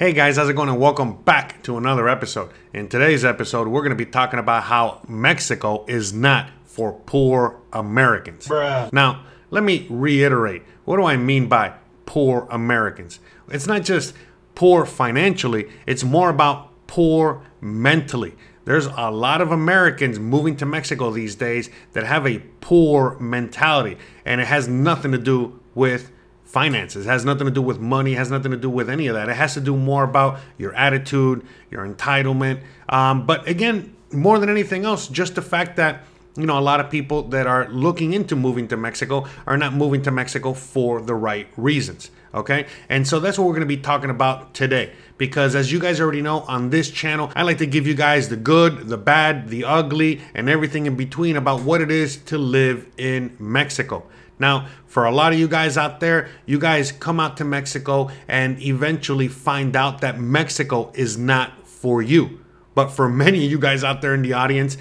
Hey guys, how's it going? And welcome back to another episode. In today's episode, we're going to be talking about how Mexico is not for poor Americans. Bruh. Now, let me reiterate. What do I mean by poor Americans? It's not just poor financially, it's more about poor mentally. There's a lot of Americans moving to Mexico these days that have a poor mentality, and it has nothing to do with finances. It has nothing to do with money. It has nothing to do with any of that. It has to do more about your attitude, your entitlement. But again, more than anything else, just the fact that, a lot of people that are looking into moving to Mexico are not moving to Mexico for the right reasons. Okay. And so that's what we're going to be talking about today, because as you guys already know, on this channel, I like to give you guys the good, the bad, the ugly, and everything in between about what it is to live in Mexico. Now, for a lot of you guys out there, you guys come out to Mexico and eventually find out that Mexico is not for you. But for many of you guys out there in the audience,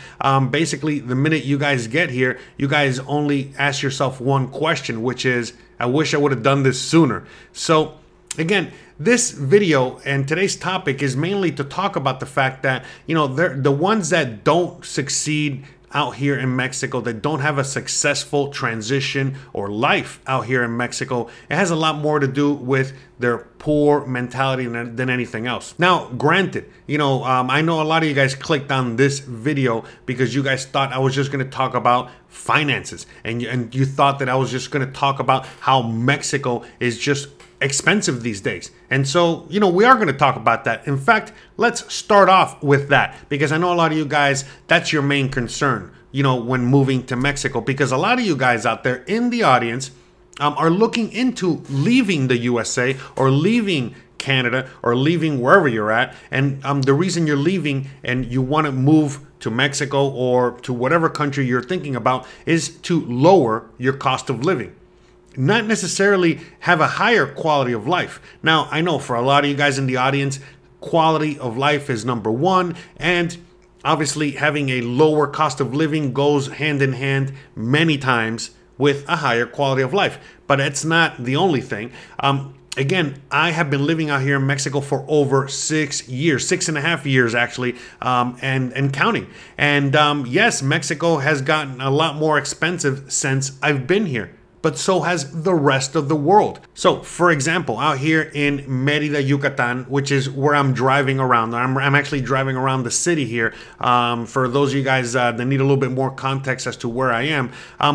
basically the minute you guys get here, you guys only ask yourself one question, which is, I wish I would have done this sooner. So again, this video and today's topic is mainly to talk about the fact that, the ones that don't succeed out here in Mexico, that don't have a successful transition or life out here in Mexico, it has a lot more to do with their poor mentality than anything else. Now, granted, I know a lot of you guys clicked on this video because you guys thought I was just going to talk about finances, and you thought that I was just going to talk about how Mexico is just expensive these days. And so, we are going to talk about that. In fact, let's start off with that, because I know a lot of you guys, that's your main concern, when moving to Mexico, because a lot of you guys out there in the audience are looking into leaving the USA or leaving Canada or leaving wherever you're at. And the reason you're leaving and you want to move to Mexico or to whatever country you're thinking about is to lower your cost of living. Not necessarily have a higher quality of life. Now, I know for a lot of you guys in the audience, quality of life is number one, and obviously having a lower cost of living goes hand in hand many times with a higher quality of life. But it's not the only thing. Again, I have been living out here in Mexico for over 6 years, 6.5 years actually, and counting. And yes, Mexico has gotten a lot more expensive since I've been here, but so has the rest of the world. So, for example, out here in Merida, Yucatan, which is where I'm driving around. I'm actually driving around the city here. For those of you guys that need a little bit more context as to where I am.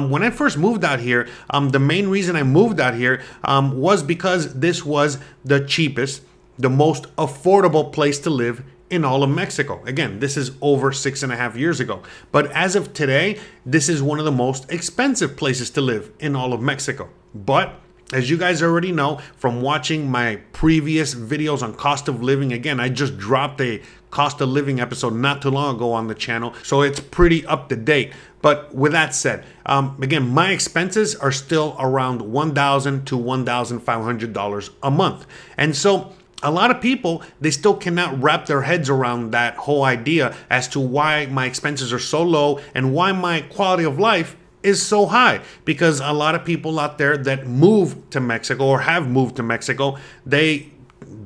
When I first moved out here, the main reason I moved out here was because this was the cheapest, the most affordable place to live in all of Mexico. Again, this is over 6.5 years ago. But as of today, this is one of the most expensive places to live in all of Mexico. But as you guys already know from watching my previous videos on cost of living, again, I just dropped a cost of living episode not too long ago on the channel, so it's pretty up to date. But with that said, again, my expenses are still around $1,000 to $1,500 a month. And so a lot of people, they still cannot wrap their heads around that whole idea as to why my expenses are so low and why my quality of life is so high. Because a lot of people out there that move to Mexico or have moved to Mexico, they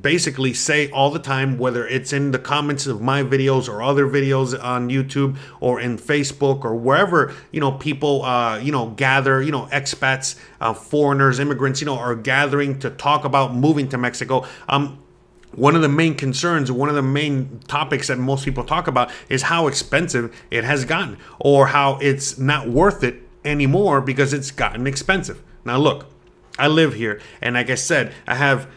basically say all the time, whether it's in the comments of my videos or other videos on YouTube or in Facebook or wherever, people, gather, expats, foreigners, immigrants, are gathering to talk about moving to Mexico. One of the main concerns, one of the main topics that most people talk about is how expensive it has gotten, or how it's not worth it anymore because it's gotten expensive. Now, look, I live here, and like I said, I have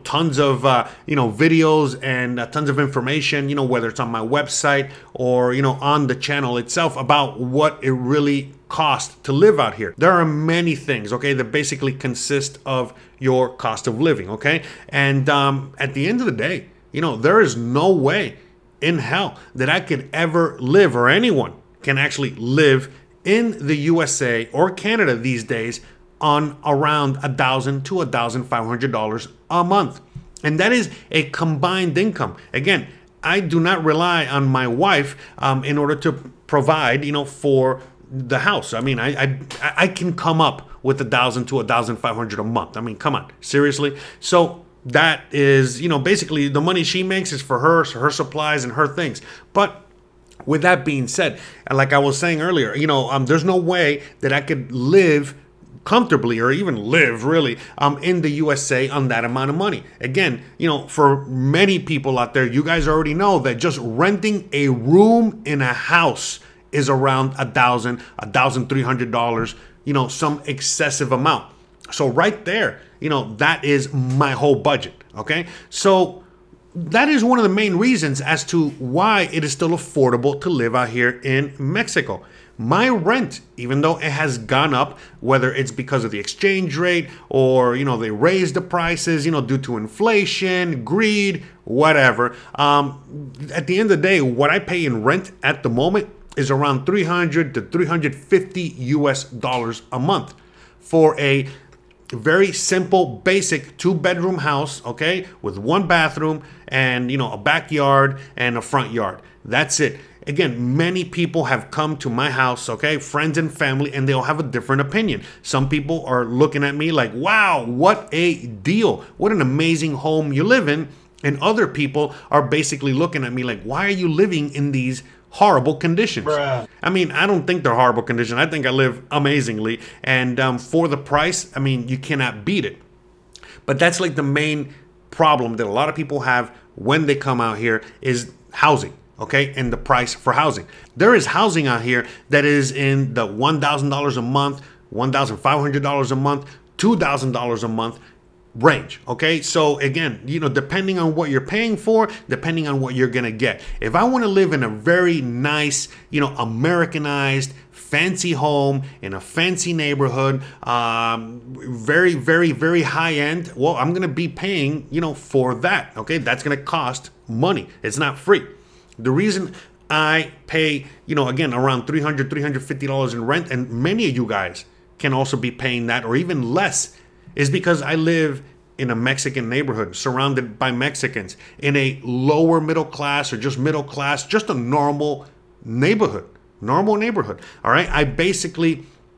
tons of videos and tons of information, whether it's on my website or on the channel itself about what it really costs to live out here. There are many things, okay, that basically consist of your cost of living, okay? And at the end of the day, there is no way in hell that I could ever live, or anyone can actually live in the USA or Canada these days on around $1,000 to $1,500 a month. And that is a combined income. Again, I do not rely on my wife in order to provide, for the house. I mean, I can come up with $1,000 to $1,500 a month. I mean, come on, seriously. So that is, basically the money she makes is for her supplies and her things. But with that being said, like I was saying earlier, there's no way that I could live comfortably or even live really in the USA on that amount of money. Again, for many people out there, you guys already know that just renting a room in a house is around $1,300, some excessive amount. So right there, that is my whole budget. Okay. So that is one of the main reasons as to why it is still affordable to live out here in Mexico. My rent, even though it has gone up, whether it's because of the exchange rate or, they raised the prices, due to inflation, greed, whatever. At the end of the day, what I pay in rent at the moment is around $300 to $350 a month for a very simple, basic 2-bedroom house, okay, with 1 bathroom and, a backyard and a front yard. That's it. Again, many people have come to my house, okay, friends and family, and they'll have a different opinion. Some people are looking at me like, wow, what a deal. What an amazing home you live in. And other people are basically looking at me like, why are you living in these horrible conditions? Bruh. I mean, I don't think they're horrible conditions. I think I live amazingly. And for the price, I mean, you cannot beat it. But that's like the main problem that a lot of people have when they come out here is housing. Okay, and the price for housing. There is housing out here that is in the $1,000 a month, $1,500 a month, $2,000 a month range. Okay, so again, depending on what you're paying for, depending on what you're gonna get. If I want to live in a very nice, Americanized, fancy home in a fancy neighborhood, very, very, very high end, well, I'm gonna be paying, for that. Okay, that's gonna cost money. It's not free. The reason I pay, again, around $300, $350 in rent, and many of you guys can also be paying that or even less, is because I live in a Mexican neighborhood surrounded by Mexicans in a lower middle class or just middle class, just a normal neighborhood. All right.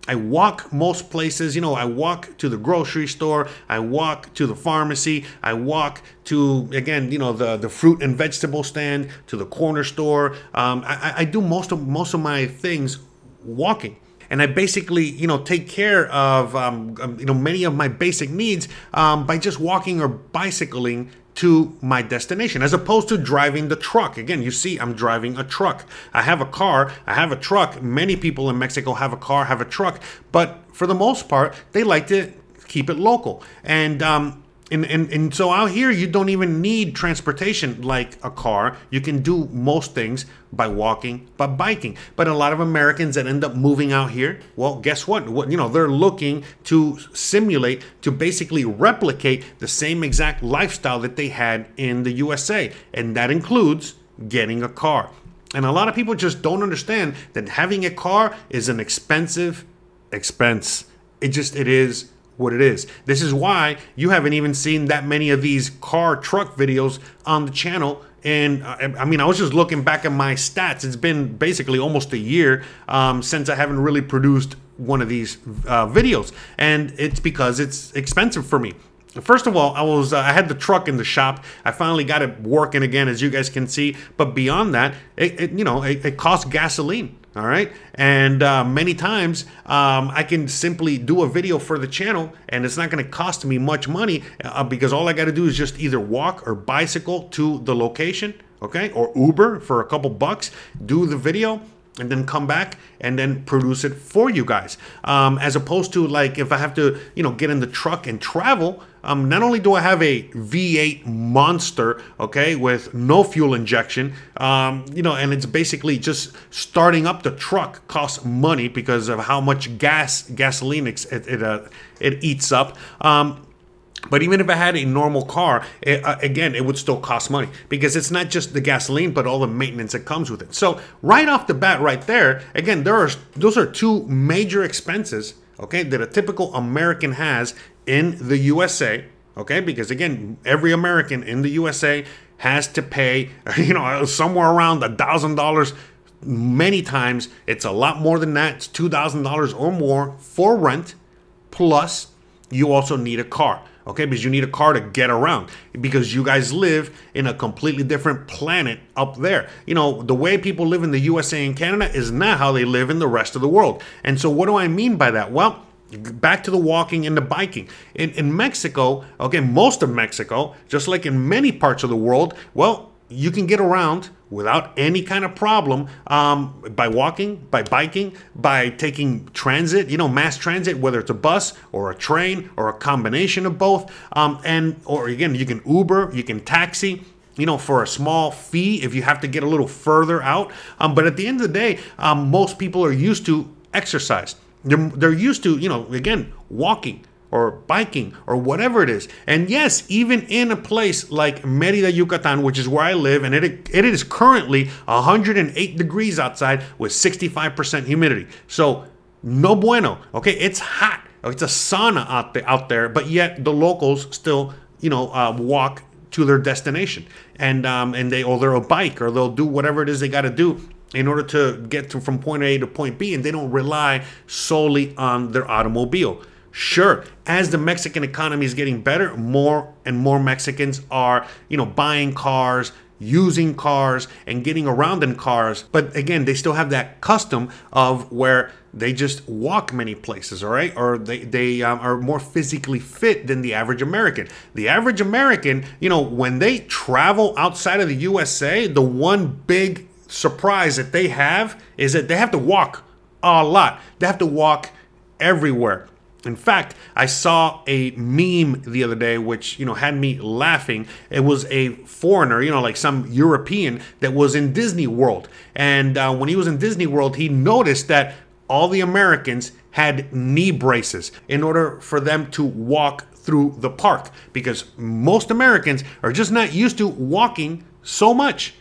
I walk most places, I walk to the grocery store, I walk to the pharmacy, I walk to, again, the fruit and vegetable stand, to the corner store. I do most of my things walking. And I basically, take care of, many of my basic needs by just walking or bicycling to my destination, as opposed to driving the truck. Again, you see, I'm driving a truck. I have a car, I have a truck. Many people in Mexico have a car, have a truck, but for the most part, they like to keep it local. And so out here, you don't even need transportation like a car. You can do most things by walking, by biking. But a lot of Americans that end up moving out here, well, guess what? They're looking to simulate, to basically replicate the same exact lifestyle that they had in the USA. And that includes getting a car. And a lot of people just don't understand that having a car is an expensive expense. It is what it is. This is why you haven't even seen that many of these truck videos on the channel. And I mean, I was just looking back at my stats. It's been basically almost a year since I haven't really produced one of these videos. And it's because it's expensive for me. First of all, I had the truck in the shop. I finally got it working again, as you guys can see. But beyond that, it costs gasoline. All right. And many times I can simply do a video for the channel and it's not going to cost me much money because all I got to do is just either walk or bicycle to the location. OK, or Uber for a couple bucks, do the video and then come back and then produce it for you guys. As opposed to like if I have to, get in the truck and travel. Not only do I have a V8 monster, okay, with no fuel injection, and it's basically just starting up the truck costs money because of how much gasoline it eats up. But even if I had a normal car, it would still cost money because it's not just the gasoline, but all the maintenance that comes with it. So right off the bat, right there, again, those are two major expenses, okay, that a typical American has in the USA, okay, because again, every American in the USA has to pay, somewhere around $1,000. Many times it's a lot more than that. It's $2,000 or more for rent. Plus, you also need a car. okay? Because you need a car to get around because you guys live in a completely different planet up there. You know, the way people live in the USA and Canada is not how they live in the rest of the world. And so what do I mean by that? Well, back to the walking and the biking. In Mexico, okay, most of Mexico, just like in many parts of the world, well, you can get around without any kind of problem by walking, by biking, by taking transit, you know, mass transit, whether it's a bus or a train or a combination of both. Or again, you can Uber, you can taxi, you know, for a small fee if you have to get a little further out. But at the end of the day, most people are used to exercise. They're used to, you know, again, walking or biking or whatever it is. And yes, even in a place like Merida, Yucatan, which is where I live, and it is currently 108 degrees outside with 65% humidity. So no bueno, okay? It's hot. It's a sauna out there, but yet the locals still, you know, walk to their destination. And they'll a bike or they'll do whatever it is they got to do in order to get from point A to point B, and they don't rely solely on their automobile. Sure, as the Mexican economy is getting better, more and more Mexicans are, you know, buying cars, using cars, and getting around in cars. But again, they still have that custom of where they just walk many places, all right? Or they are more physically fit than the average American. The average American, you know, when they travel outside of the USA, the one big surprise that they have is that they have to walk a lot. They have to walk everywhere. In fact, I saw a meme the other day, which, you know, had me laughing. It was a foreigner, you know, like some European that was in Disney World. And when he was in Disney World, he noticed that all the Americans had knee braces in order for them to walk through the park, because most Americans are just not used to walking so much.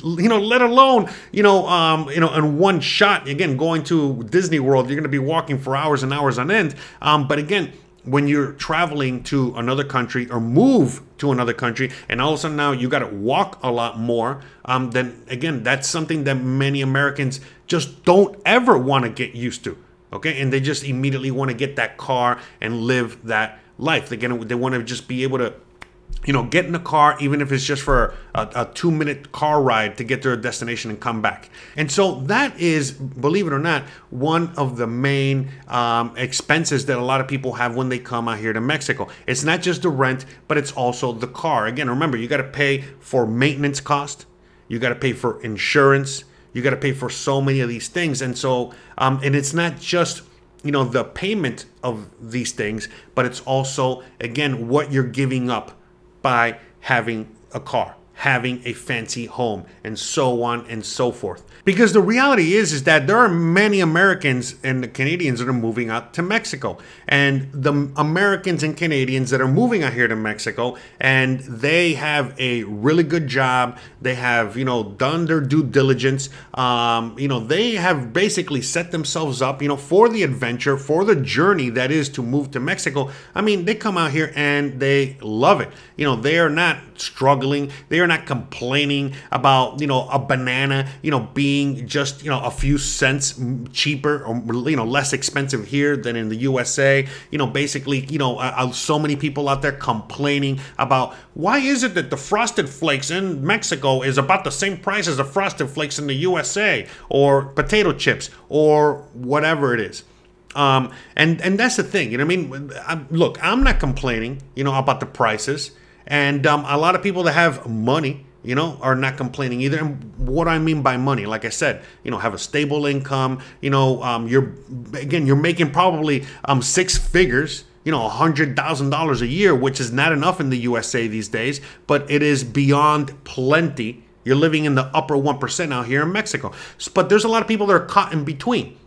You know, let alone, in one shot, again, going to Disney World, you're going to be walking for hours and hours on end. But again, when you're traveling to another country or move to another country, and all of a sudden now you got to walk a lot more, then again, that's something that many Americans just don't ever want to get used to. Okay. And they just immediately want to get that car and live that life. Again, they want to just be able to, you know, get in a car, even if it's just for a 2-minute car ride to get to a destination and come back. And so that is, believe it or not, one of the main expenses that a lot of people have when they come out here to Mexico. It's not just the rent, but it's also the car. Again, remember, you got to pay for maintenance cost. You got to pay for insurance. You got to pay for so many of these things. And so, and it's not just, you know, the payment of these things, but it's also, again, what you're giving up by having a car, having a fancy home, and so on and so forth. Because the reality is that there are many Americans and Canadians that are moving out to Mexico. And the Americans and Canadians that are moving out here to Mexico, and they have a really good job, they have, you know, done their due diligence, they have basically set themselves up, you know, for the adventure, for the journey that is to move to Mexico. I mean, they come out here and they love it. You know, they are not struggling. They are not complaining about, you know, a banana, you know, being just, you know, a few cents cheaper or, you know, less expensive here than in the USA. You know, basically, you know, so many people out there complaining about why is it that the Frosted Flakes in Mexico is about the same price as the Frosted Flakes in the USA, or potato chips, or whatever it is. And that's the thing, you know what I mean? Look, I'm not complaining, you know, about the prices. And a lot of people that have money, you know, are not complaining either. And what I mean by money, like I said, you know, have a stable income, you know, you're making probably 6 figures, you know, $100,000 a year, which is not enough in the USA these days, but it is beyond plenty. You're living in the upper 1% out here in Mexico. But there's a lot of people that are caught in between.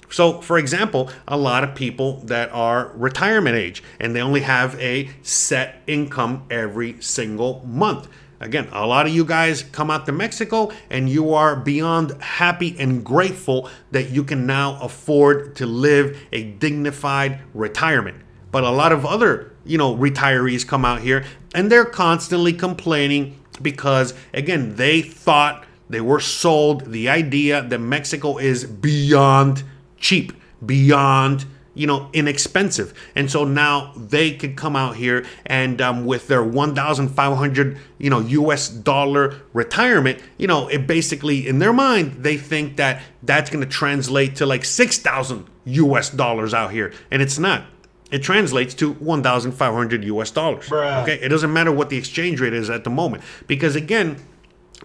So, for example, a lot of people that are retirement age and they only have a set income every single month. Again, a lot of you guys come out to Mexico and you are beyond happy and grateful that you can now afford to live a dignified retirement. But a lot of other, you know, retirees come out here and they're constantly complaining because, again, they thought, they were sold the idea that Mexico is beyond cheap, beyond, inexpensive. And so now they could come out here and with their 1,500, US dollar retirement, it basically, in their mind, they think that that's going to translate to like 6,000 US dollars out here. And it's not. It translates to 1,500 US dollars. Bruh. Okay. It doesn't matter what the exchange rate is at the moment, because again,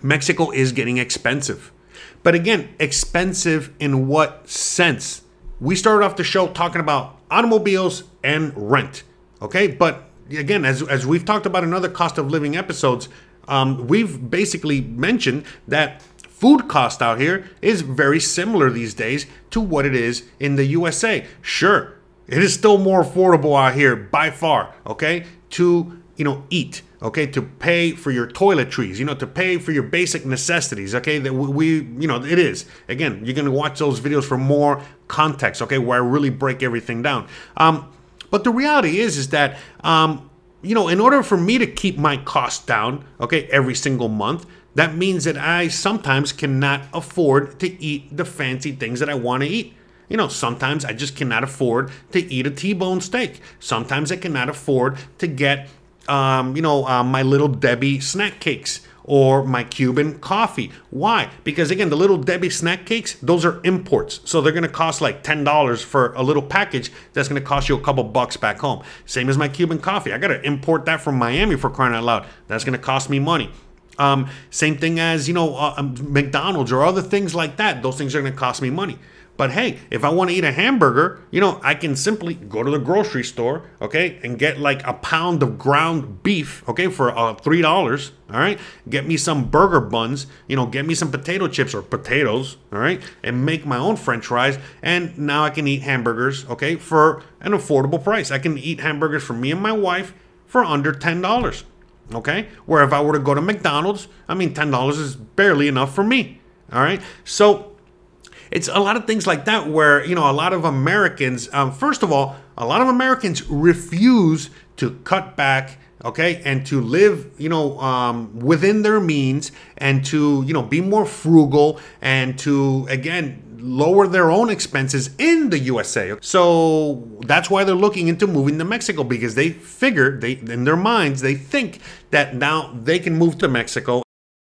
Mexico is getting expensive. But again, expensive in what sense? We started off the show talking about automobiles and rent, okay? But again, as we've talked about in other cost of living episodes, we've basically mentioned that food cost out here is very similar these days to what it is in the USA. Sure, it is still more affordable out here by far, okay, to eat, okay, to pay for your toiletries, to pay for your basic necessities, okay, that it is. Again, you're going to watch those videos for more context, okay, where I really break everything down. But the reality is that, in order for me to keep my costs down, okay, every single month, that means that I sometimes cannot afford to eat the fancy things that I want to eat. Sometimes I just cannot afford to eat a T-bone steak. Sometimes I cannot afford to get my Little Debbie snack cakes or my Cuban coffee. Why? Because again, the Little Debbie snack cakes, those are imports. So they're going to cost like $10 for a little package. That's going to cost you a couple bucks back home. Same as my Cuban coffee. I got to import that from Miami, for crying out loud. That's going to cost me money. Same thing as, McDonald's or other things like that. Those things are going to cost me money. But hey, if I want to eat a hamburger, I can simply go to the grocery store, okay, and get like a pound of ground beef, okay, for $3, all right? Get me some burger buns, get me some potato chips or potatoes, all right, and make my own French fries, and now I can eat hamburgers, okay, for an affordable price. I can eat hamburgers for me and my wife for under $10, okay? Where if I were to go to McDonald's, $10 is barely enough for me, all right? So it's a lot of things like that where, a lot of Americans, first of all, a lot of Americans refuse to cut back, okay, and to live, within their means and to, be more frugal and to, again, lower their own expenses in the USA. So that's why they're looking into moving to Mexico, because they figure, in their minds, they think that now they can move to Mexico.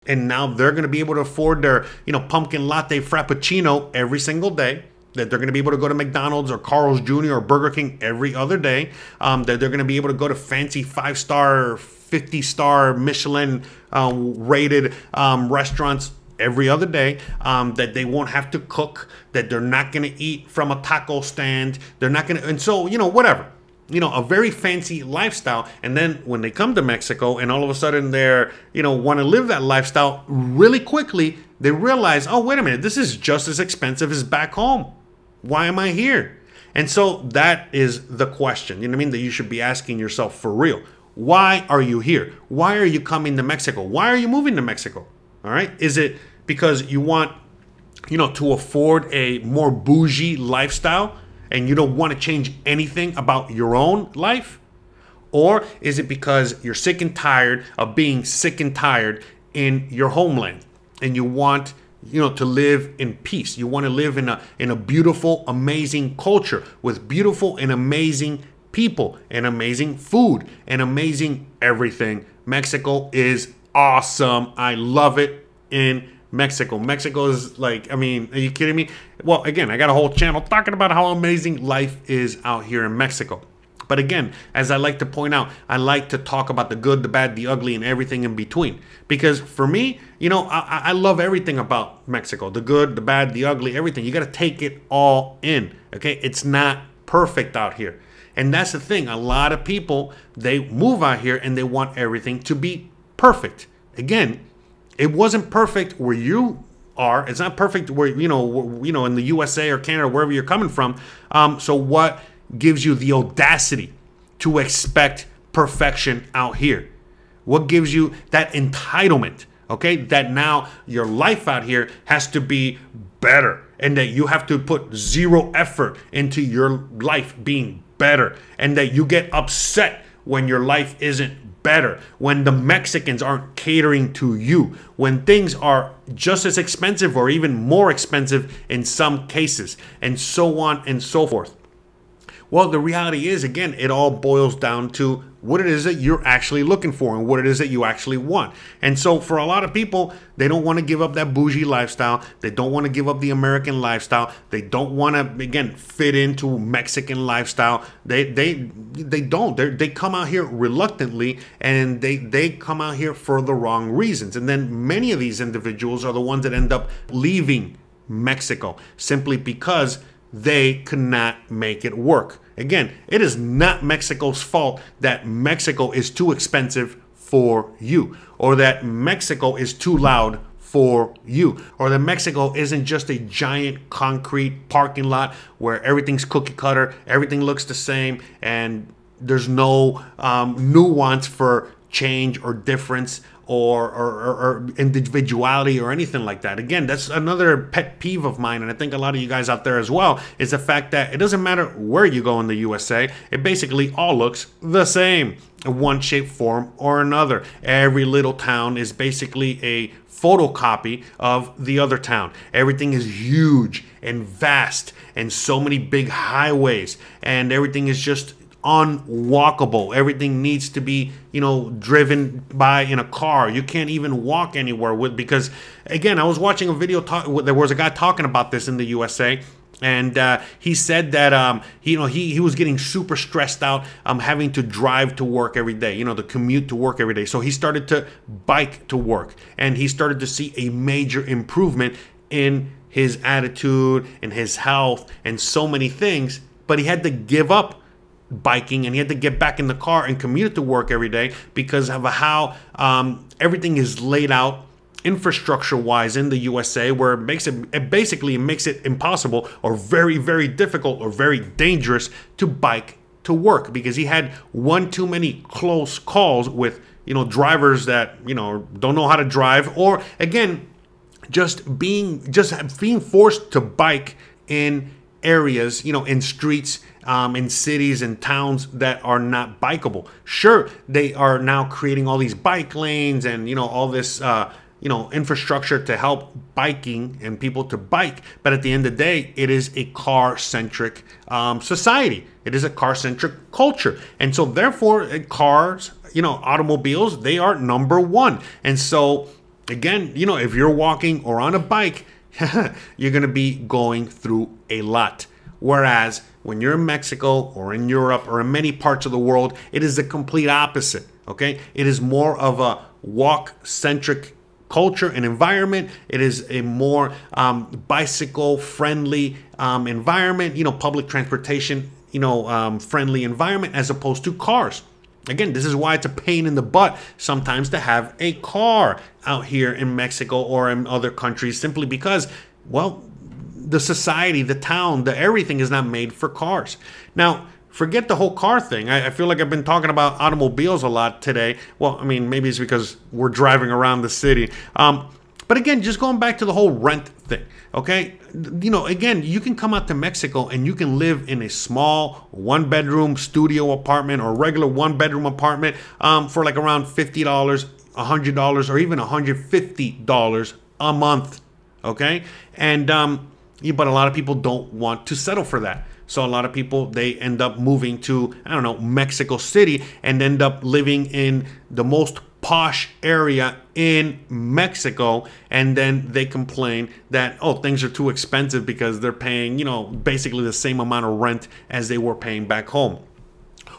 And now they're going to be able to afford their, pumpkin latte frappuccino every single day. That they're going to be able to go to McDonald's or Carl's Jr. or Burger King every other day. That they're going to be able to go to fancy 5-star, 50-star Michelin rated restaurants every other day. That they won't have to cook. That they're not going to eat from a taco stand. They're not going to, and so, whatever. A very fancy lifestyle. And then when they come to Mexico and all of a sudden they're, want to live that lifestyle really quickly, they realize, oh, wait a minute, this is just as expensive as back home. Why am I here? And so that is the question, that you should be asking yourself for real. Why are you here? Why are you coming to Mexico? Why are you moving to Mexico? All right. Is it because you want, to afford a more bougie lifestyle? And you don't want to change anything about your own life? Or is it because you're sick and tired of being sick and tired in your homeland and you want, to live in peace? You want to live in a beautiful, amazing culture with beautiful and amazing people and amazing food and amazing everything. Mexico is awesome. I love it in Mexico. Mexico is like, are you kidding me? Well, again, I got a whole channel talking about how amazing life is out here in Mexico. But again, as I like to point out, I like to talk about the good, the bad, the ugly, and everything in between. Because for me, I love everything about Mexico. The good, the bad, the ugly, everything. You got to take it all in, okay? It's not perfect out here. And that's the thing. A lot of people, they move out here and they want everything to be perfect. Again, it wasn't perfect where you are. It's not perfect where, in the USA or Canada, wherever you're coming from. So what gives you the audacity to expect perfection out here? What gives you that entitlement, okay? That now your life out here has to be better and that you have to put zero effort into your life being better and that you get upset when your life isn't better, when the Mexicans aren't catering to you, when things are just as expensive or even more expensive in some cases, and so on and so forth. Well, the reality is, again, it all boils down to what it is that you're actually looking for and what it is that you actually want. And so for a lot of people, they don't want to give up that bougie lifestyle. They don't want to give up the American lifestyle. They don't want to, again, fit into Mexican lifestyle. They don't. They come out here reluctantly, and they come out here for the wrong reasons. And then many of these individuals are the ones that end up leaving Mexico simply because they could not make it work. Again, it is not Mexico's fault that Mexico is too expensive for you, or that Mexico is too loud for you, or that Mexico isn't just a giant concrete parking lot where everything's cookie cutter, everything looks the same, and there's no nuance for change or difference or individuality or anything like that. Again, that's another pet peeve of mine, and I think a lot of you guys out there as well, is the fact that it doesn't matter where you go in the USA, it basically all looks the same in one shape, form, or another. Every little town is basically a photocopy of the other town. Everything is huge and vast, and so many big highways, and everything is just unwalkable. Everything needs to be, driven by in a car. You can't even walk anywhere with, because again, I was watching a video there was a guy talking about this in the USA, and he said that he was getting super stressed out having to drive to work every day, the commute to work every day. So he started to bike to work, and he started to see a major improvement in his attitude and his health and so many things, but he had to give up biking, and he had to get back in the car and commute to work every day because of how everything is laid out infrastructure wise in the USA, where it basically makes it impossible or very, very difficult or very dangerous to bike to work, because he had one too many close calls with drivers that don't know how to drive, or again just being forced to bike in areas, in streets, in cities and towns that are not bikeable. Sure, they are now creating all these bike lanes and all this infrastructure to help biking and people to bike, but at the end of the day, it is a car-centric society. It is a car-centric culture, and so therefore, cars, automobiles, they are number one. And so again, if you're walking or on a bike, you're going to be going through a lot. Whereas when you're in Mexico or in Europe or in many parts of the world, it is the complete opposite. Okay, it is more of a walk-centric culture and environment. It is a more bicycle-friendly environment. Public transportation, friendly environment, as opposed to cars. Again, this is why it's a pain in the butt sometimes to have a car out here in Mexico or in other countries, simply because, well, the society, the town, everything is not made for cars. Now, forget the whole car thing. I feel like I've been talking about automobiles a lot today. Well, I mean, maybe it's because we're driving around the city. But again, just going back to the whole rent thing, okay? Again, you can come out to Mexico and you can live in a small one-bedroom studio apartment or regular one-bedroom apartment for like around $50, $100, or even $150 a month, okay? And but a lot of people don't want to settle for that. So a lot of people, they end up moving to, Mexico City, and end up living in the most posh area in Mexico, and then they complain that, oh, things are too expensive because they're paying, basically the same amount of rent as they were paying back home.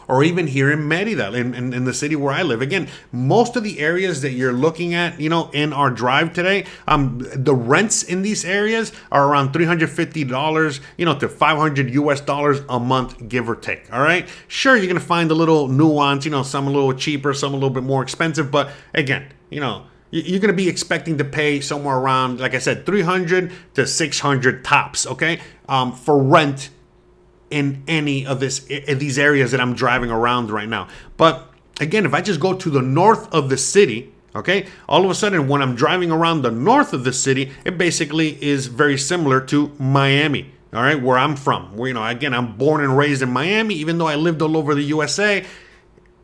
Or even here in Merida, in the city where I live. Again, most of the areas that you're looking at, in our drive today, the rents in these areas are around $350, to $500 a month, give or take. All right. Sure, you're going to find a little nuance, some a little cheaper, some a little bit more expensive. But again, you're going to be expecting to pay somewhere around, like I said, $300 to $600 tops, okay, for rent in any of these areas that I'm driving around right now. But again, if I just go to the north of the city, okay, all of a sudden when I'm driving around the north of the city, it basically is very similar to Miami, all right, where I'm from. Where, again, I'm born and raised in Miami, even though I lived all over the USA.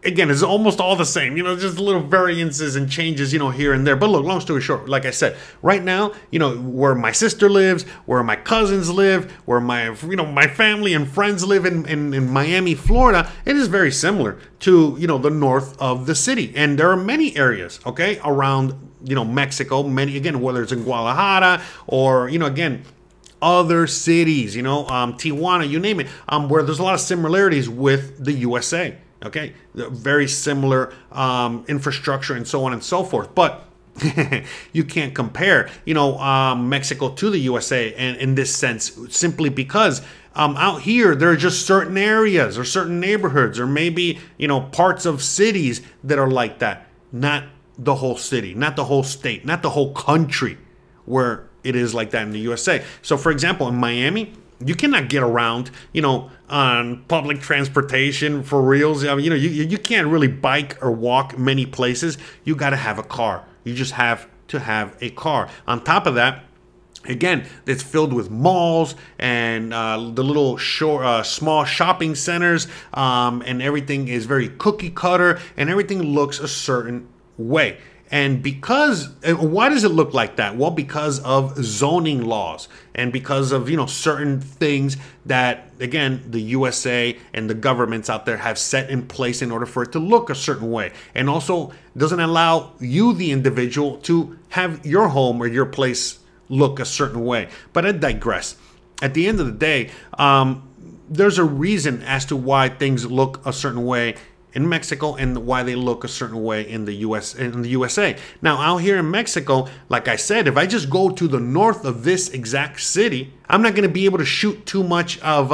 again, it's almost all the same, just little variances and changes, here and there. But look, long story short, like I said, right now, where my sister lives, where my cousins live, where my family and friends live in Miami, Florida, it is very similar to, the north of the city. And there are many areas, okay, around, Mexico, many, again, whether it's in Guadalajara or, again, other cities, Tijuana, you name it, where there's a lot of similarities with the USA. Okay, very similar infrastructure and so on and so forth. But you can't compare, Mexico to the USA and in this sense, simply because out here there are just certain areas or certain neighborhoods or maybe, parts of cities that are like that. Not the whole city, not the whole state, not the whole country where it is like that in the USA. So, for example, in Miami, you cannot get around, on public transportation for reals. I mean, you can't really bike or walk many places. You got to have a car. You just have to have a car. On top of that, again, it's filled with malls and the little small shopping centers, and everything is very cookie cutter and everything looks a certain way. And why does it look like that? Well, because of zoning laws and because of, certain things that, again, the USA and the governments out there have set in place in order for it to look a certain way. And also doesn't allow you, the individual, to have your home or your place look a certain way. But I digress. At the end of the day, there's a reason as to why things look a certain way in Mexico and why they look a certain way in the USA. Now, out here in Mexico, like I said, if I just go to the north of this exact city, I'm not going to be able to shoot too much of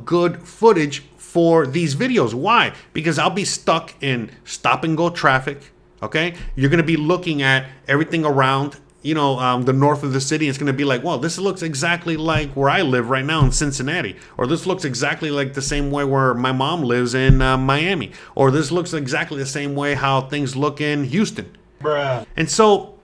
good footage for these videos. Why? Because I'll be stuck in stop and go traffic. Okay, you're going to be looking at everything around the north of the city. It's going to be like, well, this looks exactly like where I live right now in Cincinnati, or this looks exactly like the same way where my mom lives in Miami, or this looks exactly the same way how things look in Houston. Bruh. And so,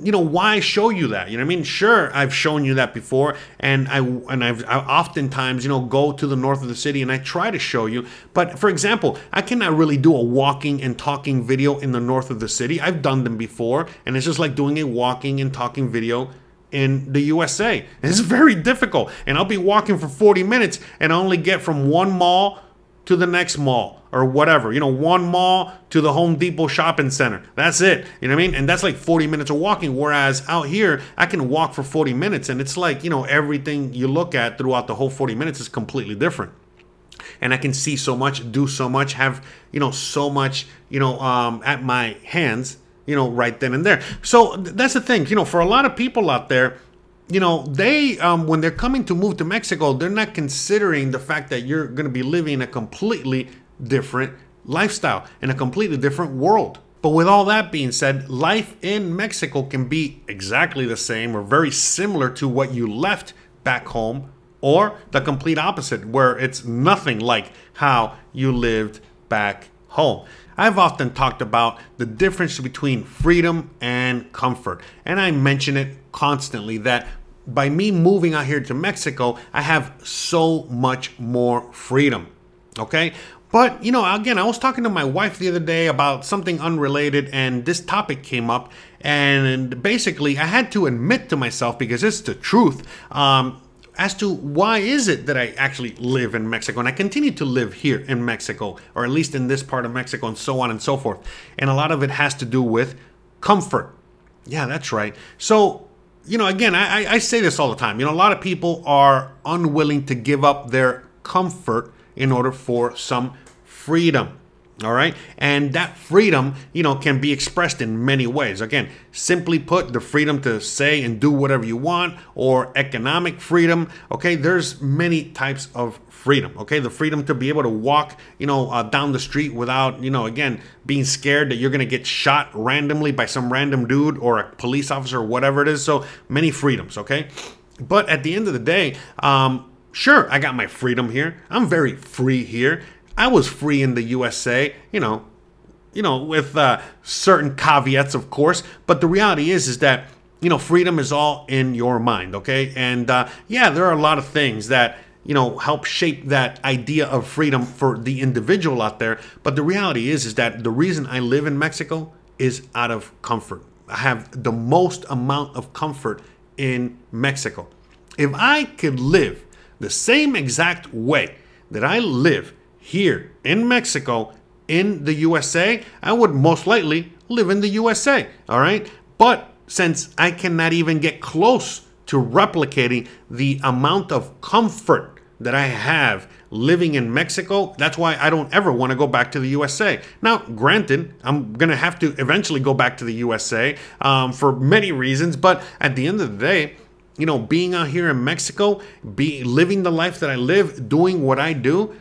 why show you that? I mean, sure, I've shown you that before, and I oftentimes, go to the north of the city and I try to show you. But for example, I cannot really do a walking and talking video in the north of the city. I've done them before, and it's just like doing a walking and talking video in the USA. It's very difficult, and I'll be walking for 40 minutes and I only get from one mall to the next mall or whatever, one mall to the Home Depot shopping center. That's it. You know what I mean? And that's like 40 minutes of walking. Whereas out here, I can walk for 40 minutes and it's like, everything you look at throughout the whole 40 minutes is completely different. And I can see so much, do so much, have, so much, at my hands, right then and there. So that's the thing, for a lot of people out there, they, when they're coming to move to Mexico, they're not considering the fact that you're going to be living a completely different lifestyle in a completely different world. But with all that being said, life in Mexico can be exactly the same or very similar to what you left back home, or the complete opposite, where it's nothing like how you lived back home. I've often talked about the difference between freedom and comfort, and I mention it constantly that by me moving out here to Mexico, I have so much more freedom. Okay, but again, I was talking to my wife the other day about something unrelated, and this topic came up, and basically I had to admit to myself, because it's the truth, as to why is it that I actually live in Mexico and I continue to live here in Mexico, or at least in this part of Mexico, and so on and so forth. And a lot of it has to do with comfort. Yeah, that's right. So, again, I say this all the time. A lot of people are unwilling to give up their comfort in order for some freedom. All right. And that freedom, can be expressed in many ways. Again, simply put, the freedom to say and do whatever you want, or economic freedom. Okay. There's many types of freedom. Okay. The freedom to be able to walk, down the street without, again, being scared that you're going to get shot randomly by some random dude or a police officer or whatever it is. So many freedoms. Okay. But at the end of the day, sure, I got my freedom here. I'm very free here. I was free in the USA, with certain caveats, of course. But the reality is that, freedom is all in your mind, okay? And yeah, there are a lot of things that, help shape that idea of freedom for the individual out there. But the reality is that the reason I live in Mexico is out of comfort. I have the most amount of comfort in Mexico. If I could live the same exact way that I live here in Mexico, in the USA, I would most likely live in the USA, all right? But since I cannot even get close to replicating the amount of comfort that I have living in Mexico, that's why I don't ever want to go back to the USA. Now, granted, I'm going to have to eventually go back to the USA for many reasons, but at the end of the day, being out here in Mexico, living the life that I live, doing what I do,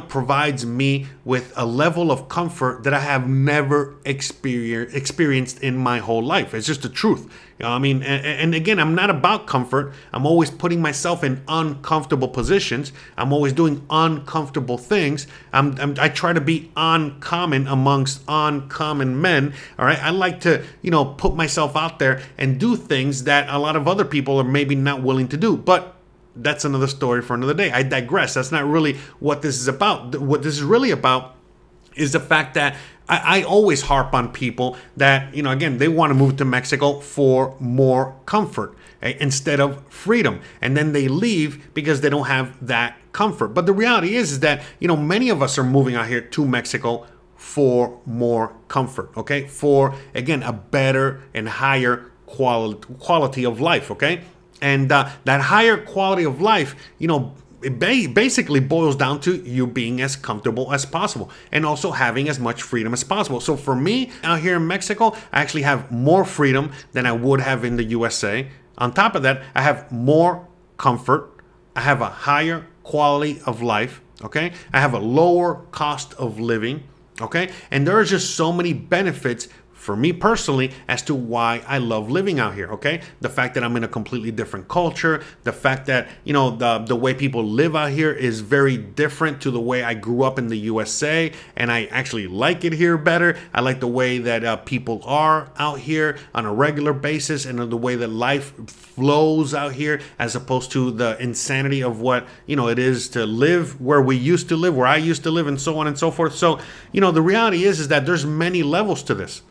provides me with a level of comfort that I have never experienced in my whole life. It's just the truth. And again, I'm not about comfort. I'm always putting myself in uncomfortable positions. I'm always doing uncomfortable things. I try to be uncommon amongst uncommon men. All right. I like to, put myself out there and do things that a lot of other people are maybe not willing to do. But that's another story for another day. I digress. That's not really what this is about. What this is really about is the fact that I always harp on people that, again, they want to move to Mexico for more comfort instead of freedom. And then they leave because they don't have that comfort. But the reality is that, many of us are moving out here to Mexico for more comfort, okay? For, again, a better and higher quality of life, okay? And that higher quality of life, it basically boils down to you being as comfortable as possible and also having as much freedom as possible. So for me, out here in Mexico, I actually have more freedom than I would have in the USA. On top of that, I have more comfort. I have a higher quality of life, okay? I have a lower cost of living, okay? And there are just so many benefits for me personally as to why I love living out here, okay? The fact that I'm in a completely different culture, the fact that, the way people live out here is very different to the way I grew up in the USA, and I actually like it here better. I like the way that people are out here on a regular basis and the way that life flows out here as opposed to the insanity of what, it is to live where we used to live, where I used to live, and so on and so forth. So, the reality is that there's many levels to this.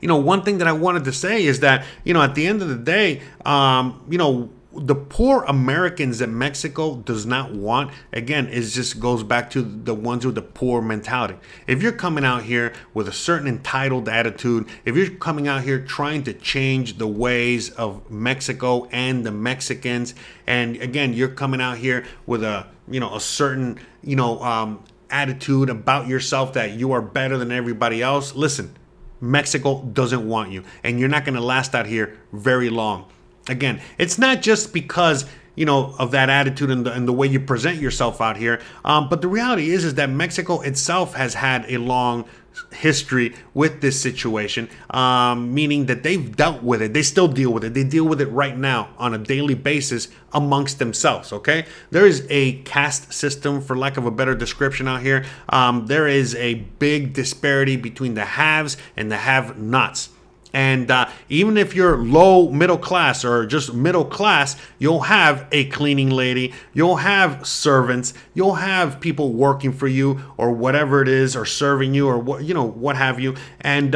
One thing that I wanted to say is that, at the end of the day, the poor Americans that Mexico does not want, again, just goes back to the ones with the poor mentality. If you're coming out here with a certain entitled attitude, if you're coming out here trying to change the ways of Mexico and the Mexicans, and again, you're coming out here with a certain, attitude about yourself that you are better than everybody else, listen, Mexico doesn't want you, and you're not going to last out here very long. Again, it's not just because, of that attitude and the way you present yourself out here, but the reality is that Mexico itself has had a long history with this situation, meaning that they've dealt with it. They still deal with it. They deal with it right now on a daily basis amongst themselves, okay? There is a caste system, for lack of a better description out here. There is a big disparity between the haves and the have-nots. And even if you're low middle class or just middle class, you'll have a cleaning lady, you'll have servants, you'll have people working for you or whatever it is, or serving you or what have you. And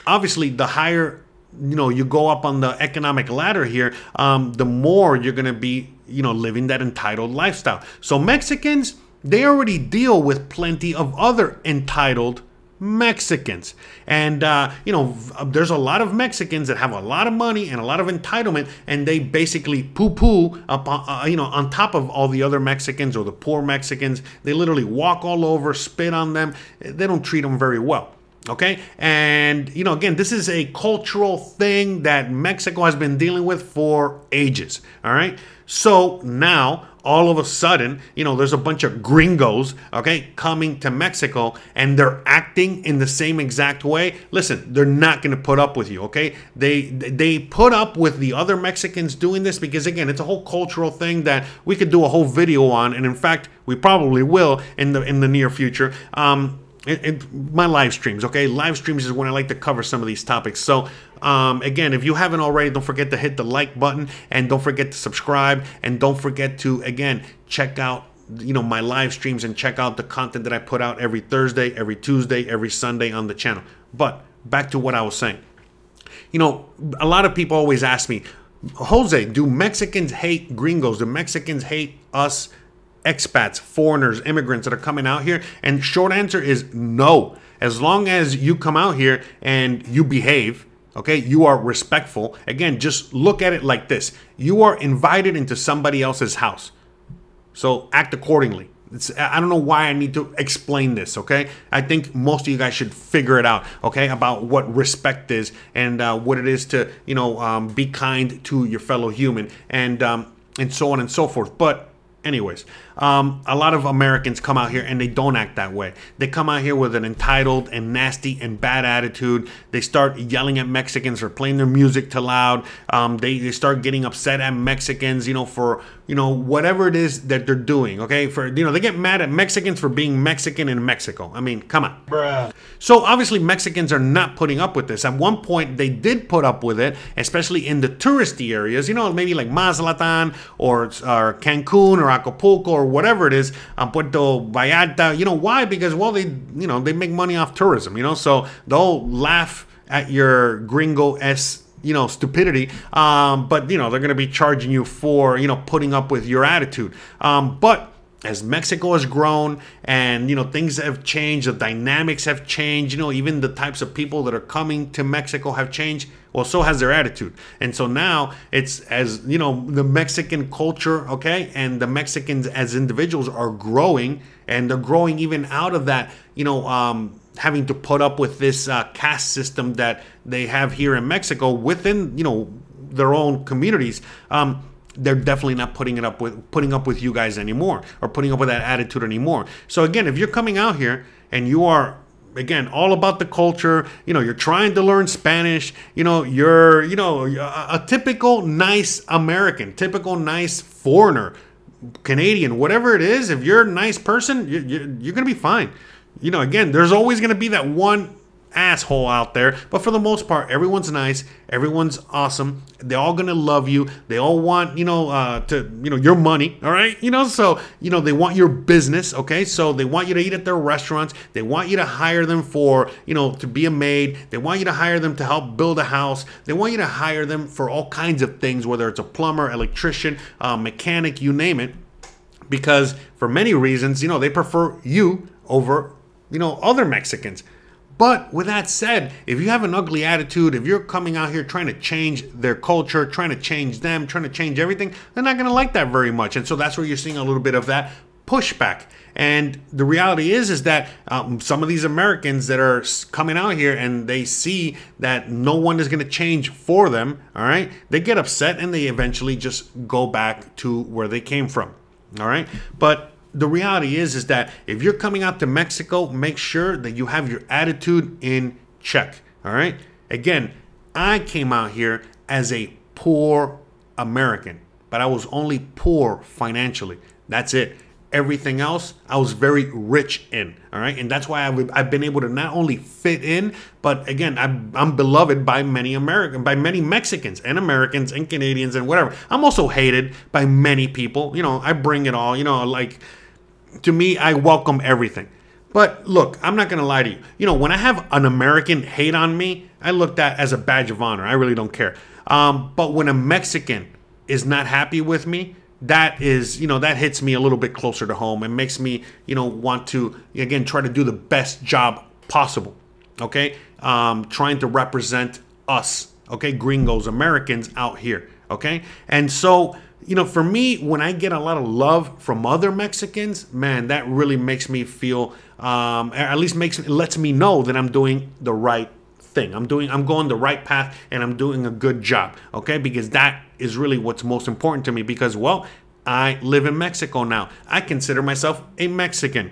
obviously, the higher you go up on the economic ladder here, the more you're going to be living that entitled lifestyle. So Mexicans, they already deal with plenty of other entitled Mexicans. And there's a lot of Mexicans that have a lot of money and a lot of entitlement, and they basically poo-poo up on top of all the other Mexicans or the poor Mexicans. They literally walk all over, spit on them. They don't treat them very well. Okay. And, again, this is a cultural thing that Mexico has been dealing with for ages. All right. So now all of a sudden, there's a bunch of gringos, okay, coming to Mexico, and they're acting in the same exact way. Listen, they're not going to put up with you, okay? They put up with the other Mexicans doing this because, again, it's a whole cultural thing that we could do a whole video on, and in fact, we probably will in the near future. my live streams, okay? Live streams is when I like to cover some of these topics. So again, if you haven't already, don't forget to hit the like button, and don't forget to subscribe, and don't forget to, again, check out my live streams, and check out the content that I put out every Thursday, every Tuesday, every Sunday on the channel. But back to what I was saying. A lot of people always ask me, Jose, do Mexicans hate gringos? Do Mexicans hate us expats, foreigners, immigrants that are coming out here? And short answer is no. As long as you come out here and you behave, okay, you are respectful. Again, just look at it like this. You are invited into somebody else's house. So act accordingly. I don't know why I need to explain this, okay? I think most of you guys should figure it out, okay, about what respect is, and what it is to, be kind to your fellow human, and so on and so forth. But anyways, a lot of Americans come out here and they don't act that way. They come out here with an entitled and nasty and bad attitude. They start yelling at Mexicans for playing their music too loud. They start getting upset at Mexicans, for whatever it is that they're doing. Okay, they get mad at Mexicans for being Mexican in Mexico. I mean, come on. Bruh. So obviously Mexicans are not putting up with this. At one point they did put up with it, especially in the touristy areas. Maybe like Mazatlan or Cancun or Acapulco or whatever it is, Puerto Vallarta. Why? Because they make money off tourism. So they'll laugh at your gringo-esque stupidity, but they're going to be charging you for putting up with your attitude. But as Mexico has grown and things have changed, the dynamics have changed, even the types of people that are coming to Mexico have changed. Well, so has their attitude. And so now it's, as the Mexican culture, okay, and the Mexicans as individuals are growing, and they're growing even out of that, having to put up with this caste system that they have here in Mexico within their own communities. They're definitely not putting up with you guys anymore, or putting up with that attitude anymore. So again, if you're coming out here and you are, again, all about the culture, you're trying to learn Spanish, you're a typical nice American, typical nice foreigner, Canadian, whatever it is, if you're a nice person, you're gonna be fine. Again, there's always gonna be that one asshole out there, but for the most part, everyone's nice, everyone's awesome, they're all gonna love you, they all want your money, all right, so they want your business, okay, so they want you to eat at their restaurants, they want you to hire them for to be a maid, they want you to hire them to help build a house, they want you to hire them for all kinds of things, whether it's a plumber, electrician, mechanic, you name it, because for many reasons, they prefer you over other Mexicans. But with that said, if you have an ugly attitude, if you're coming out here trying to change their culture, trying to change them, trying to change everything, they're not going to like that very much. And so that's where you're seeing a little bit of that pushback. And the reality is that some of these Americans that are coming out here and they see that no one is going to change for them, all right, they get upset and they eventually just go back to where they came from, all right? But the reality is that if you're coming out to Mexico, make sure that you have your attitude in check, all right? Again, I came out here as a poor American, but I was only poor financially. That's it. Everything else, I was very rich in, all right? And that's why I've been able to not only fit in, but again, I'm beloved by many Mexicans and Americans and Canadians and whatever. I'm also hated by many people. I bring it all, like, to me, I welcome everything. But look, I'm not going to lie to you. When I have an American hate on me, I look at as a badge of honor. I really don't care. But when a Mexican is not happy with me, that is, that hits me a little bit closer to home and makes me, want to, again, try to do the best job possible. Okay. Trying to represent us. Okay. Gringos, Americans out here. Okay. And so, for me, when I get a lot of love from other Mexicans, man, that really makes me feel, at least lets me know that I'm doing the right thing. I'm going the right path, and I'm doing a good job, okay? Because that is really what's most important to me, because, well, I live in Mexico now. I consider myself a Mexican.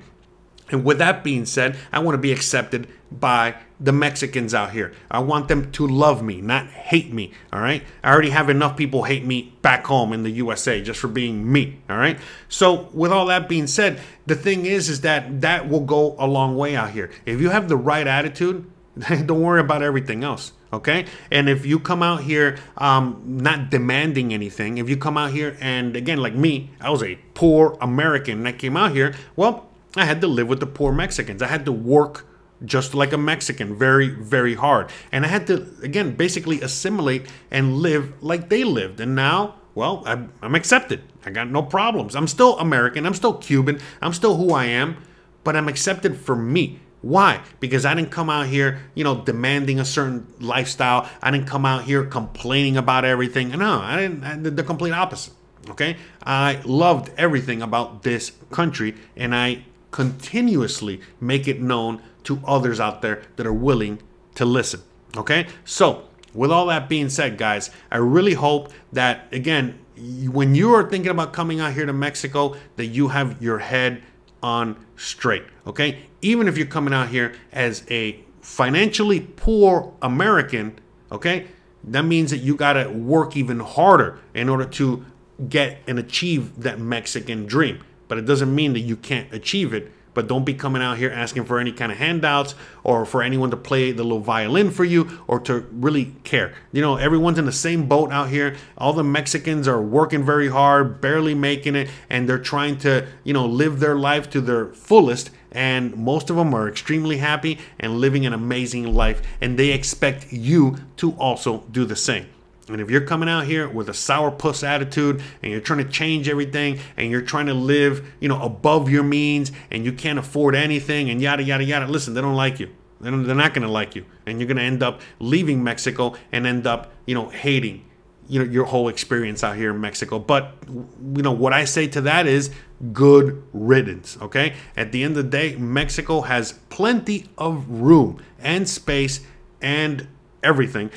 And with that being said, I want to be accepted by the Mexicans out here. I want them to love me, not hate me, all right? I already have enough people hate me back home in the USA just for being me, all right? So with all that being said, the thing is that will go a long way out here. If you have the right attitude, don't worry about everything else, okay? And if you come out here not demanding anything, if you come out here and, again, like me, I was a poor American and I came out here, well, I had to live with the poor Mexicans. I had to work just like a Mexican, very, very hard. And I had to, again, basically assimilate and live like they lived. And now, well, I'm accepted. I got no problems. I'm still American. I'm still Cuban. I'm still who I am. But I'm accepted for me. Why? Because I didn't come out here, demanding a certain lifestyle. I didn't come out here complaining about everything. No, I did the complete opposite. Okay? I loved everything about this country, and I continuously make it known to others out there that are willing to listen. Okay? So, with all that being said, guys, I really hope that, again, when you are thinking about coming out here to Mexico, that you have your head on straight. Okay? Even if you're coming out here as a financially poor American, okay, that means that you got to work even harder in order to get and achieve that Mexican dream. But it doesn't mean that you can't achieve it. But don't be coming out here asking for any kind of handouts or for anyone to play the little violin for you or to really care. Everyone's in the same boat out here. All the Mexicans are working very hard, barely making it, and they're trying to, live their life to their fullest. And most of them are extremely happy and living an amazing life. And they expect you to also do the same. And if you're coming out here with a sourpuss attitude and you're trying to change everything and you're trying to live, above your means and you can't afford anything and yada, yada, yada, listen, they don't like you. They're not going to like you. And you're going to end up leaving Mexico and end up, hating, your whole experience out here in Mexico. But, what I say to that is good riddance, okay? At the end of the day, Mexico has plenty of room and space and everything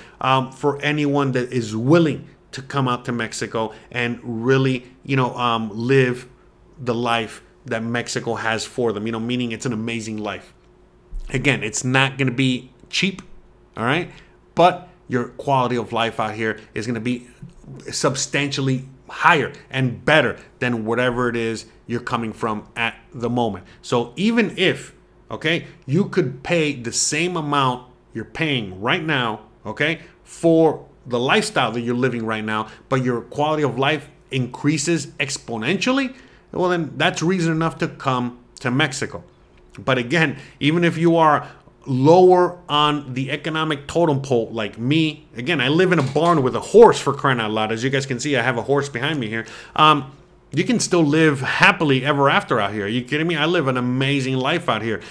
for anyone that is willing to come out to Mexico and really, live the life that Mexico has for them, meaning it's an amazing life. Again, it's not going to be cheap, all right? But your quality of life out here is going to be substantially higher and better than whatever it is you're coming from at the moment. So even if, okay, you could pay the same amount you're paying right now, okay, for the lifestyle that you're living right now, but your quality of life increases exponentially, well, then that's reason enough to come to Mexico. But again, even if you are lower on the economic totem pole like me, again, I live in a barn with a horse, for crying out loud. As you guys can see, I have a horse behind me here. You can still live happily ever after out here. Are you kidding me? I live an amazing life out here.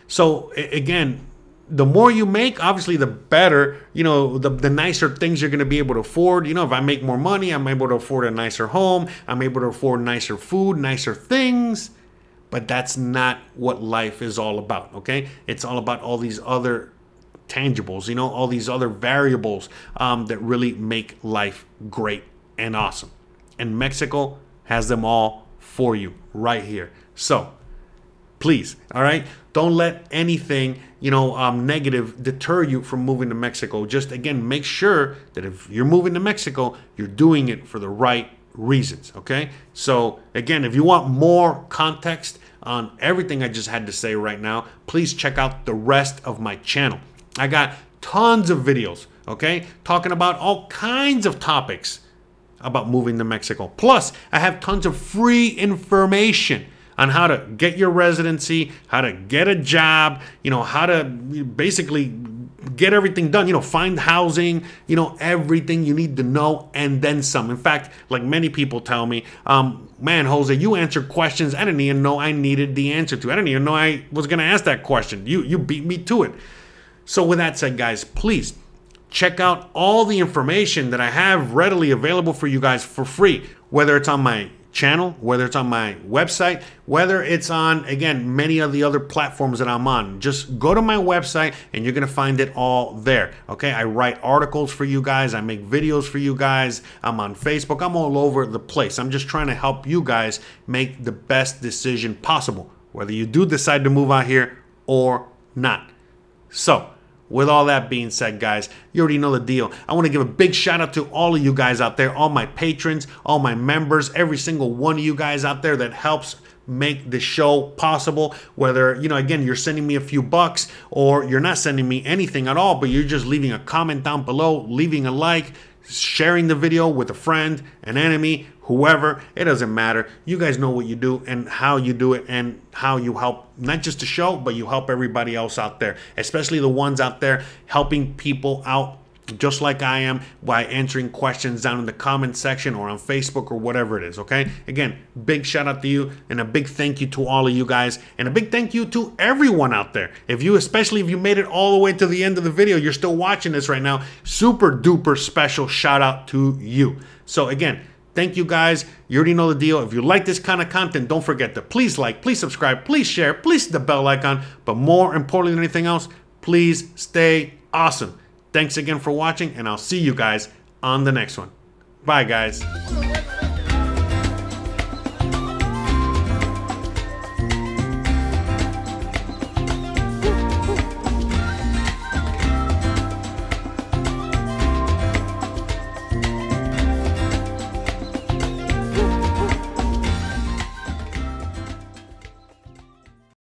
So again, the more you make, obviously, the better, the nicer things you're going to be able to afford. If I make more money, I'm able to afford a nicer home. I'm able to afford nicer food, nicer things. But that's not what life is all about, okay? It's all about all these other tangibles, all these other variables that really make life great and awesome. And Mexico has them all for you right here. So, please, all right? Don't let anything, negative deter you from moving to Mexico. Just, again, make sure that if you're moving to Mexico, you're doing it for the right reasons, okay? So, again, if you want more context on everything I just had to say right now, please check out the rest of my channel. I got tons of videos, okay, talking about all kinds of topics about moving to Mexico. Plus, I have tons of free information on how to get your residency, how to get a job, how to basically get everything done, find housing, everything you need to know and then some. In fact, like many people tell me, man, Jose, you answered questions I didn't even know I needed the answer to. I didn't even know I was going to ask that question. You beat me to it. So with that said, guys, please check out all the information that I have readily available for you guys for free, whether it's on my channel, whether it's on my website, whether it's on, again, many of the other platforms that I'm on. Just go to my website and you're going to find it all there. Okay, I write articles for you guys. I make videos for you guys. I'm on Facebook. I'm all over the place. I'm just trying to help you guys make the best decision possible whether you do decide to move out here or not. So, with all that being said, guys, you already know the deal. I want to give a big shout out to all of you guys out there, all my patrons, all my members, every single one of you guys out there that helps make the show possible. Whether, you know, again, you're sending me a few bucks or you're not sending me anything at all, but you're just leaving a comment down below, leaving a like, sharing the video with a friend, an enemy, whoever, it doesn't matter. You guys know what you do and how you do it and how you help not just the show, but you help everybody else out there, especially the ones out there helping people out just like I am by answering questions down in the comment section or on Facebook or whatever it is, okay? Again, big shout out to you and a big thank you to all of you guys and a big thank you to everyone out there. Especially if you made it all the way to the end of the video, you're still watching this right now, super duper special shout out to you. So again, thank you guys. You already know the deal. If you like this kind of content, don't forget to please like, please subscribe, please share, please hit the bell icon. But more importantly than anything else, please stay awesome. Thanks again for watching, and I'll see you guys on the next one. Bye, guys.